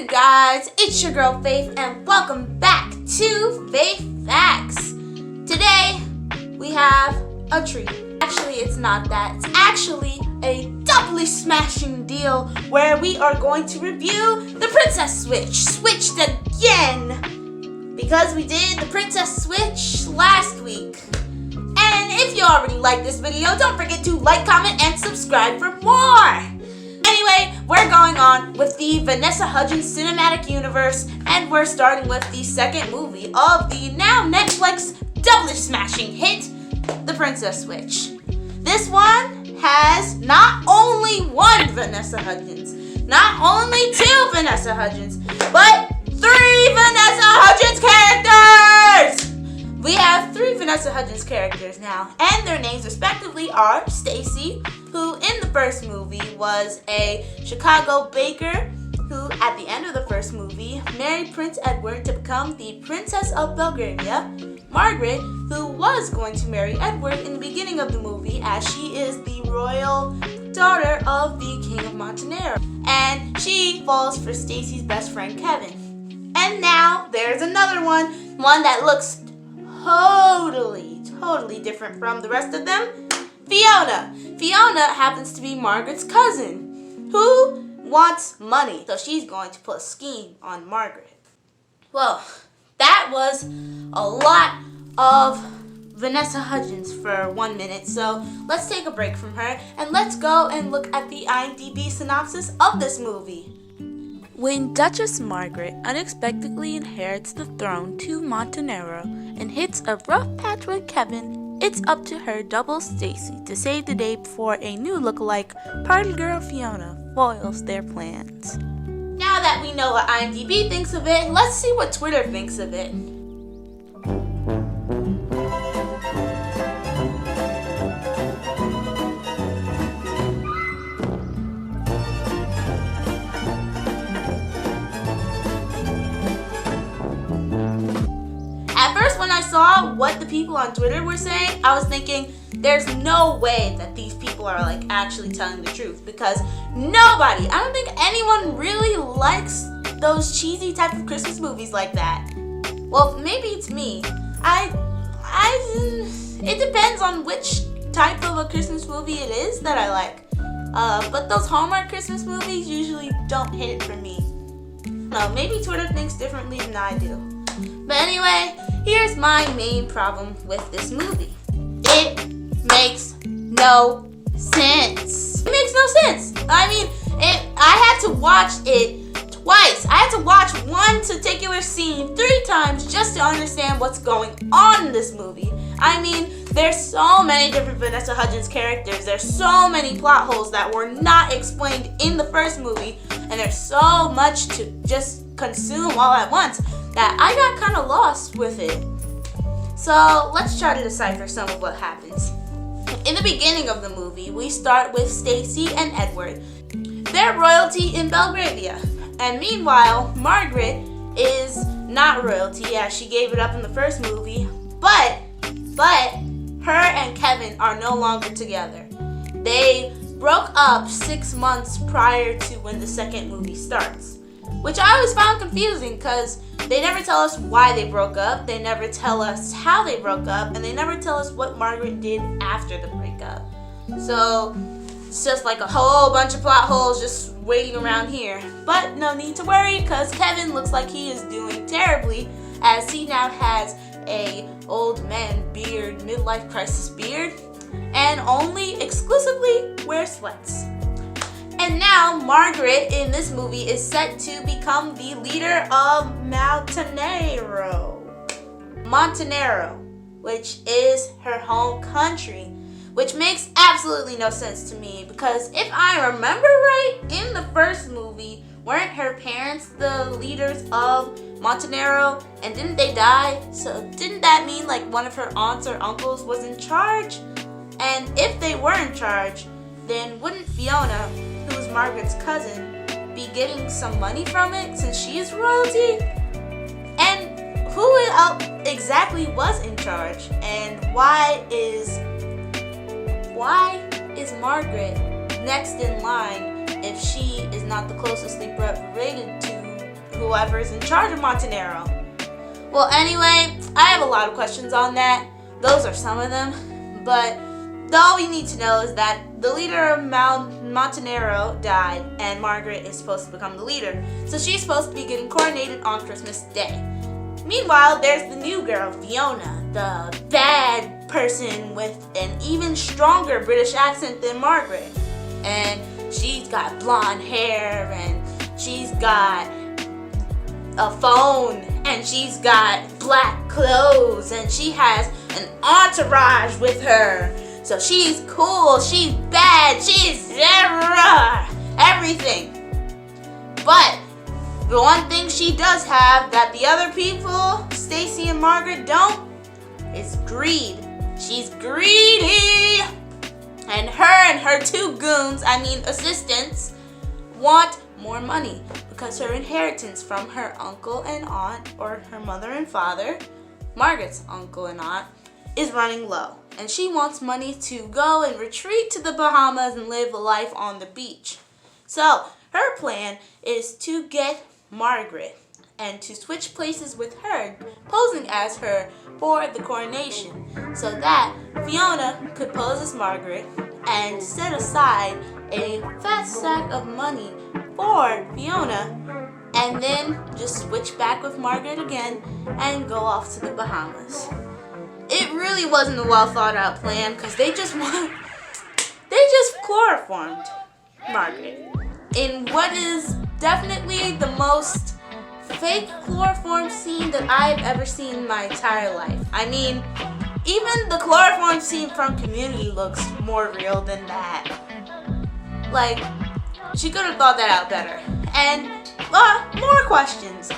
guys, it's your girl Faith and welcome back to Faith Facts. Today we have a treat. Actually, it's not that. It's actually a doubly smashing deal where we are going to review the Princess Switch. Switched again because we did the Princess Switch last week. And if you already like this video, don't forget to like, comment, and subscribe for more. Anyway, we're going on with the Vanessa Hudgens Cenimatic Universe, and we're starting with the second movie of the now Netflix doubly smashing hit, The Princess Switch. This one has not only one Vanessa Hudgens, not only two Vanessa Hudgens, but three Vanessa Hudgens characters! We have three Vanessa Hudgens characters now, and their names respectively are Stacy, who in the first movie was a Chicago baker who, at the end of the first movie, married Prince Edward to become the Princess of Belgravia. Margaret, who was going to marry Edward in the beginning of the movie, as she is the royal daughter of the King of Montenegro. And she falls for Stacy's best friend, Kevin. And now, there's another one that looks totally different from the rest of them. Fiona. Fiona happens to be Margaret's cousin, who wants money, so she's going to put a scheme on Margaret. Well, that was a lot of Vanessa Hudgens for 1 minute, so let's take a break from her and let's go and look at the IMDb synopsis of this movie. When Duchess Margaret unexpectedly inherits the throne to Montenegro and hits a rough patch with Kevin, it's up to her double Stacy to save the day before a new lookalike party girl Fiona foils their plans. Now that we know what IMDb thinks of it, let's see what Twitter thinks of it. When I saw what the people on Twitter were saying, I was thinking, there's no way that these people are actually telling the truth, because I don't think anyone really likes those cheesy type of Christmas movies like that. Well, maybe it's me. It depends on which type of a Christmas movie it is that I like. But those Hallmark Christmas movies usually don't hit it for me. No, maybe Twitter thinks differently than I do. But anyway, here's my main problem with this movie. It makes no sense. It makes no sense. I mean, I had to watch it twice. I had to watch one particular scene 3 times just to understand what's going on in this movie. I mean, there's so many different Vanessa Hudgens characters. There's so many plot holes that were not explained in the first movie. And there's so much to just consume all at once that I got kind of lost with it. So let's try to decipher some of what happens. In the beginning of the movie, we start with Stacy and Edward. They're royalty in Belgravia. And meanwhile, Margaret is not royalty, as she gave it up in the first movie. But her and Kevin are no longer together. They broke up 6 months prior to when the second movie starts, which I always found confusing because they never tell us why they broke up, they never tell us how they broke up, and they never tell us what Margaret did after the breakup. So it's just like a whole bunch of plot holes just waiting around here. But no need to worry, because Kevin looks like he is doing terribly, as he now has a old man beard, midlife crisis beard, and only exclusively wears sweats. And now Margaret in this movie is set to become the leader of Montenegro, which is her home country, which makes absolutely no sense to me, because if I remember right, in the first movie, weren't her parents the leaders of Montenegro, and didn't they die? So didn't that mean one of her aunts or uncles was in charge? And if they were in charge, then wouldn't Fiona, who's Margaret's cousin, be getting some money from it since she is royalty? And who exactly was in charge? And why is Margaret next in line if she is not the closely related to whoever's in charge of Montenero. Well, anyway, I have a lot of questions on that. Those are some of them. But all you need to know is that the leader of Montenero died, and Margaret is supposed to become the leader. So she's supposed to be getting coronated on Christmas Day. Meanwhile, there's the new girl, Fiona, the bad person with an even stronger British accent than Margaret. And she's got blonde hair, and she's got a phone, and she's got black clothes, and she has an entourage with her. So she's cool, she's bad, she's everything. But the one thing she does have that the other people, Stacy and Margaret, don't, is greed. She's greedy. And her two goons, assistants, want more money because her inheritance from her uncle and aunt, or her mother and father, Margaret's uncle and aunt, is running low. And she wants money to go and retreat to the Bahamas and live a life on the beach. So her plan is to get Margaret and to switch places with her, posing as her for the coronation, so that Fiona could pose as Margaret and set aside a fat sack of money for Fiona, and then just switch back with Margaret again and go off to the Bahamas. It really wasn't a well thought out plan because they just chloroformed Margaret in what is definitely the most fake chloroform scene that I've ever seen in my entire life. Even the chloroform scene from Community looks more real than that. Like, she could have thought that out better. And more questions.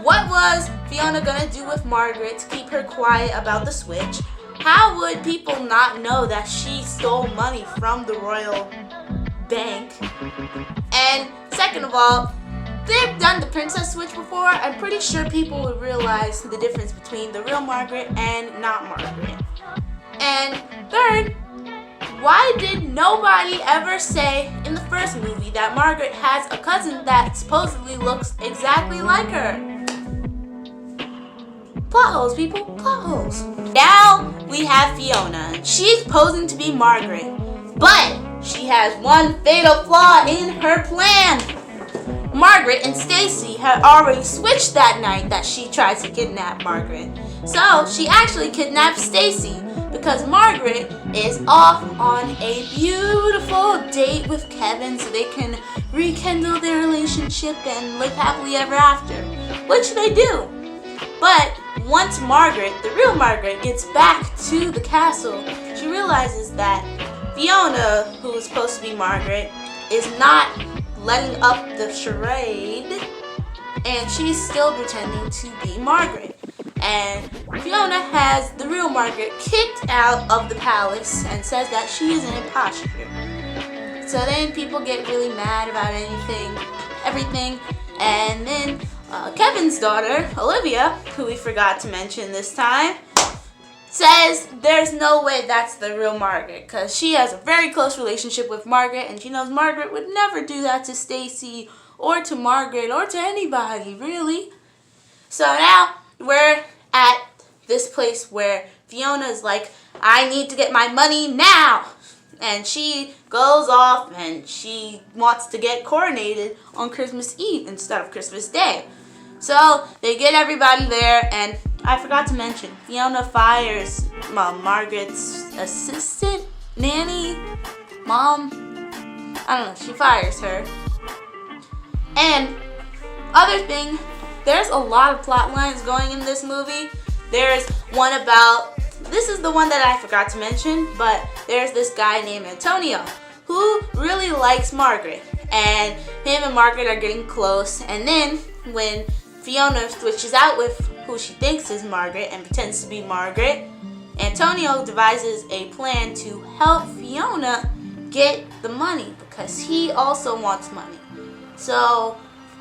What was Fiona gonna do with Margaret to keep her quiet about the switch? How would people not know that she stole money from the royal bank? And second of all, they've done the princess switch before. I'm pretty sure people would realize the difference between the real Margaret and not Margaret. And third, why did nobody ever say in the first movie that Margaret has a cousin that supposedly looks exactly like her? Plot holes, people, plot holes. Now we have Fiona. She's posing to be Margaret, but she has one fatal flaw in her plan. Margaret and Stacy had already switched that night that she tried to kidnap Margaret. So she actually kidnapped Stacy because Margaret is off on a beautiful date with Kevin so they can rekindle their relationship and live happily ever after, which they do. But once Margaret, the real Margaret, gets back to the castle, she realizes that Fiona, who is supposed to be Margaret, is not letting up the charade, and she's still pretending to be Margaret. And Fiona has the real Margaret kicked out of the palace and says that she is an imposter. So then people get really mad about everything, and then Kevin's daughter, Olivia, who we forgot to mention this time, says there's no way that's the real Margaret because she has a very close relationship with Margaret, and she knows Margaret would never do that to Stacy or to Margaret or to anybody, really. So now we're at this place where Fiona is like, I need to get my money now. And she goes off and she wants to get coronated on Christmas Eve instead of Christmas Day. So they get everybody there, and I forgot to mention, Fiona fires Margaret's assistant, nanny, mom, I don't know, she fires her. And other thing, there's a lot of plot lines going in this movie. There's one about, this is the one that I forgot to mention, but there's this guy named Antonio who really likes Margaret, and him and Margaret are getting close. And then when Fiona switches out with who she thinks is Margaret and pretends to be Margaret, Antonio devises a plan to help Fiona get the money because he also wants money. So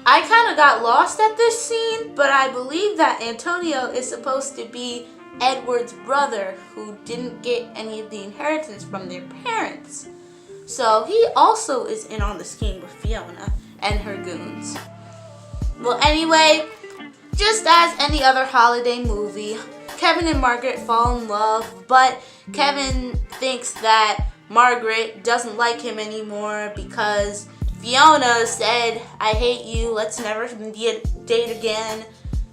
I kind of got lost at this scene, but I believe that Antonio is supposed to be Edward's brother who didn't get any of the inheritance from their parents. So he also is in on the scheme with Fiona and her goons. Well, anyway, just as any other holiday movie, Kevin and Margaret fall in love, but Kevin thinks that Margaret doesn't like him anymore because Fiona said, "I hate you, let's never date again."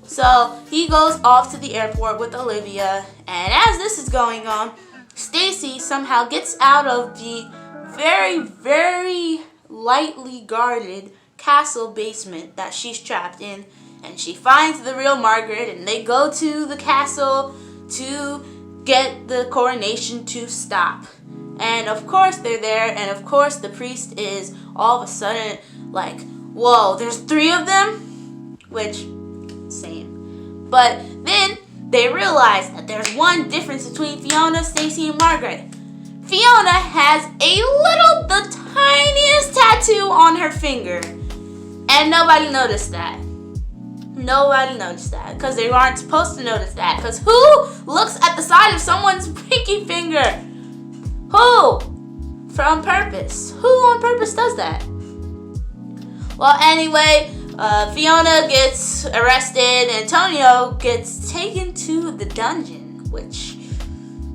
So he goes off to the airport with Olivia, and as this is going on, Stacy somehow gets out of the very, very lightly guarded castle basement that she's trapped in, and she finds the real Margaret, and they go to the castle to get the coronation to stop. And of course they're there, and of course the priest is all of a sudden like, whoa, there's 3 of them? Which, same. But then they realize that there's one difference between Fiona, Stacy, and Margaret. Fiona has the tiniest tattoo on her finger. And nobody noticed that. Nobody noticed that. Because they aren't supposed to notice that. Because who looks at the side of someone's pinky finger? Who? On purpose. Who on purpose does that? Well, anyway, Fiona gets arrested. Antonio gets taken to the dungeon, which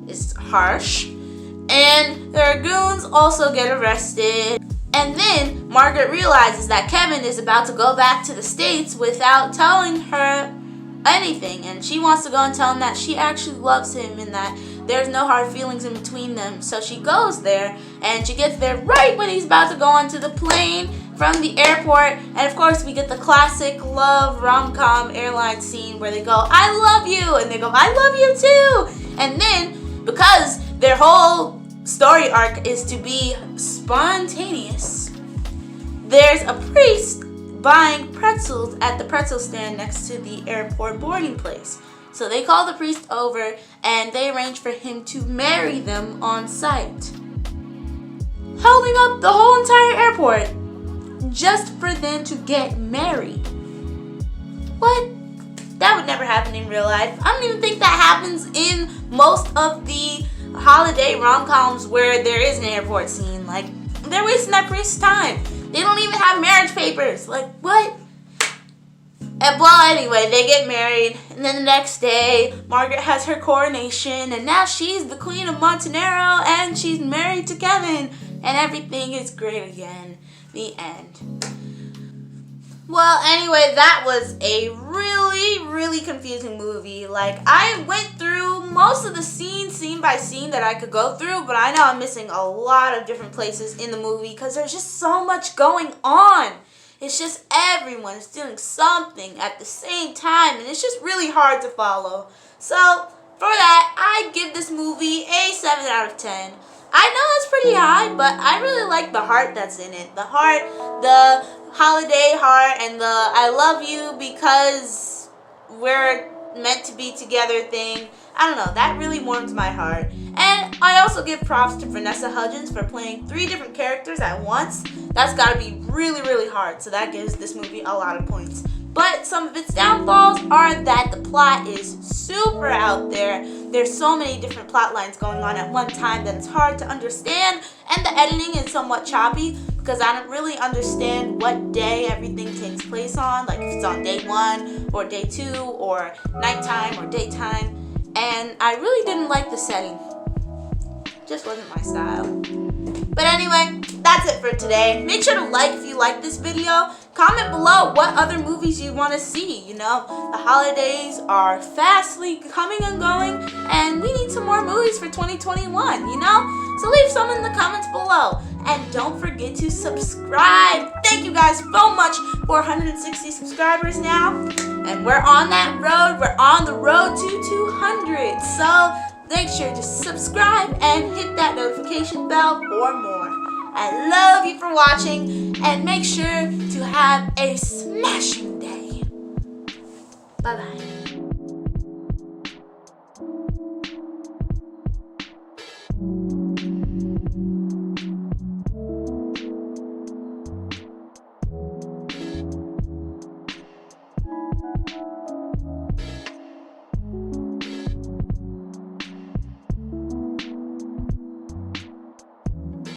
is harsh. And their goons also get arrested. And then Margaret realizes that Kevin is about to go back to the States without telling her anything. And she wants to go and tell him that she actually loves him and that there's no hard feelings in between them. So she goes there, and she gets there right when he's about to go onto the plane from the airport. And of course we get the classic love rom-com airline scene where they go, "I love you," and they go, "I love you too." And then because their whole story arc is to be spontaneous, there's a priest buying pretzels at the pretzel stand next to the airport boarding place. So they call the priest over and they arrange for him to marry them on site, holding up the whole entire airport just for them to get married. What? That would never happen in real life. I don't even think that happens in most of the holiday rom-coms where there is an airport scene. Like, they're wasting that priest's time. They don't even have marriage papers. Like, what? And well, anyway, they get married, and then the next day, Margaret has her coronation, and now she's the Queen of Montenero, and she's married to Kevin, and everything is great again. The end. Well, anyway, that was a really, really confusing movie. Like, I went through most of the scene by scene that I could go through, but I know I'm missing a lot of different places in the movie because there's just so much going on. It's just everyone is doing something at the same time, and it's just really hard to follow. So, for that, I give this movie a 7 out of 10. I know it's pretty high, but I really like the heart that's in it. The heart, the holiday heart, and the I love you because we're meant to be together thing. I don't know, that really warms my heart. And I also give props to Vanessa Hudgens for playing 3 different characters at once. That's gotta be really, really hard, so that gives this movie a lot of points. But some of its downfalls are that the plot is super out there. There's so many different plot lines going on at one time that it's hard to understand, and the editing is somewhat choppy because I don't really understand what day everything takes place on, like if it's on day 1 or day 2 or nighttime or daytime. And I really didn't like the setting. Just wasn't my style. But anyway, that's it for today. Make sure to like if you like this video. Comment below what other movies you want to see. You know, the holidays are fastly coming and going, and we need some more movies for 2021, you know? So leave some in the comments below. And don't forget to subscribe. Thank you guys so much. 460 subscribers now. And we're on that road. We're on the road to 200. So make sure to subscribe and hit that notification bell for more. I love you for watching, and make sure to have a smashing day. Bye-bye.